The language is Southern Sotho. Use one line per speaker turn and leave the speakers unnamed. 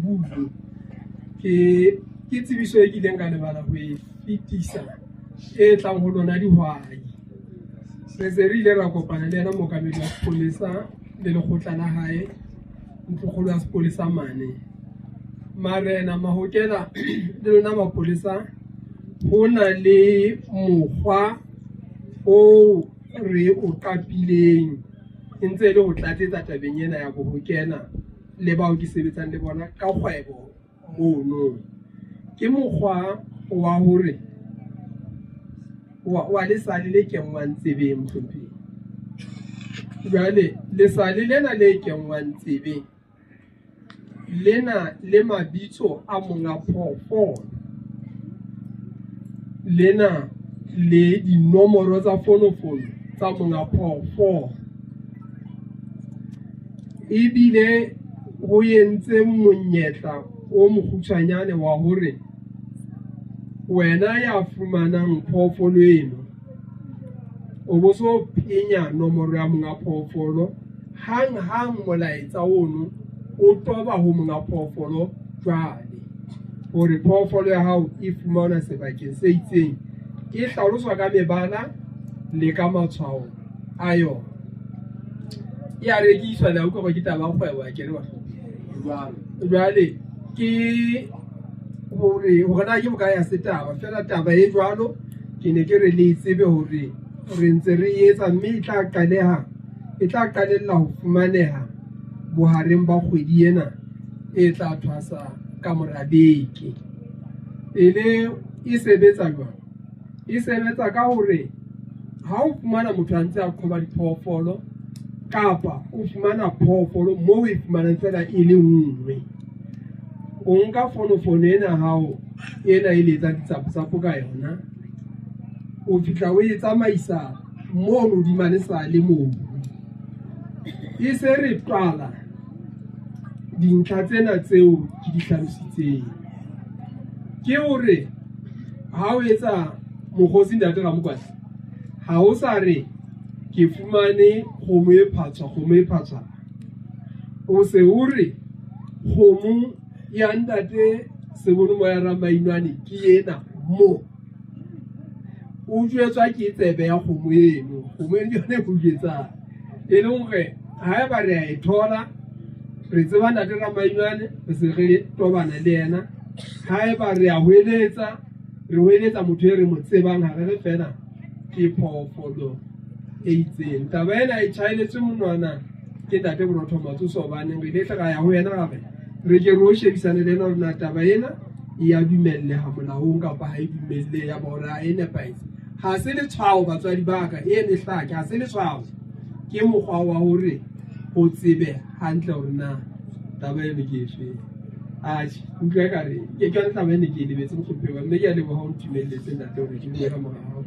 bulo ke tsebiso e kileng ka lebala ho e fetisa e tlang ho lona dihwai. Re se re ile ra kopana le yena mookamedi wa sepolesa le lekgotla la hae, ntlokgolo ya sepolesa mane. Marena Mahokela le lona mapolesa ho na le mokgwa o re o qapileng e ntse le ho tlatsetsa tabeng ena ya bohokela le bao ke sebetsang le bona ka kgwebo mono. Ke mokgwa wa hore wa lesale le kenngwang tsebeng mohlompheng. Jwale lesale lena le kenngwang tsebeng lena le mabitso a monga phoofolo, lena le dinomoro tsa fonofono tsa monga phoofolo, ebile ho entse monyetla o mokgutshwanyane wa hore wena ya fumanang phoofolo eno o bo so penya nomoro ya monga phoofolo hang molaetsa ono o toba ho monga phoofolo jwale hore phoofolo ya hao e fumana sebakeng se itseng. E hlaloswa ka mebala le ka matshwao a yona. Ya rekiswa la utlwa ke taba kgwebo ya kere wa jwale ke hore na ke boka ya setaba fela taba e jwalo ke ne ke re le tsebe hore re ntse re etsa mme e tla qalella ho fumaneha bohareng ba kgwedi ena e tla thwasa ka mora beke. Ele e sebetsa jwang? E sebetsa ka hore ha o fumana motho a ntse a qoba diphoofolo kapa o fumana phoofolo moo e fumanang fela e le nngwe, o nka fonofono ena hao ena e letsa ditsapo ka yona, o fihla o e tsamaisa mono hodima lesale moo. E se re qala dintlha tsena tseo ke di hlalositseng ke hore ha o etsa mokgotsi ntate Ramokwatsi, ha o sa re ke fumane kgomo e phatswa, o se o re kgomo ya ntate Sebonomo ya Ramainwane ke ena mo. O jwetswa ke tsebe ya kgomo eno yone ho jwetsa e leng hore ha eba re a e thola re tseba ntate Ramainwane re se re tobana le yena. Ha eba re a re hweletsa motho e re mo tsebang ha re fela ke phoofolo e itseng. Taba ena e tjhaeletswe monwana ke ntate Borotho Matsoso hobaneng re ile ra ya ho yena gape re ke ro shebisane le yena hore taba ena e ya dumelleha molaong kapa ha e dumelle ya bona e nepahetse. Ha se letshwao batswadi ba ka e mehlaki, ha se letshwao, ke mokgwa wa hore o tsebe hantle hore na taba ena ke efe. Utlwa ka re ke ka taba ena ke lebetse mohlophewa mme ke a leboha ho ntumelletse ntate hore ke bue ka morao.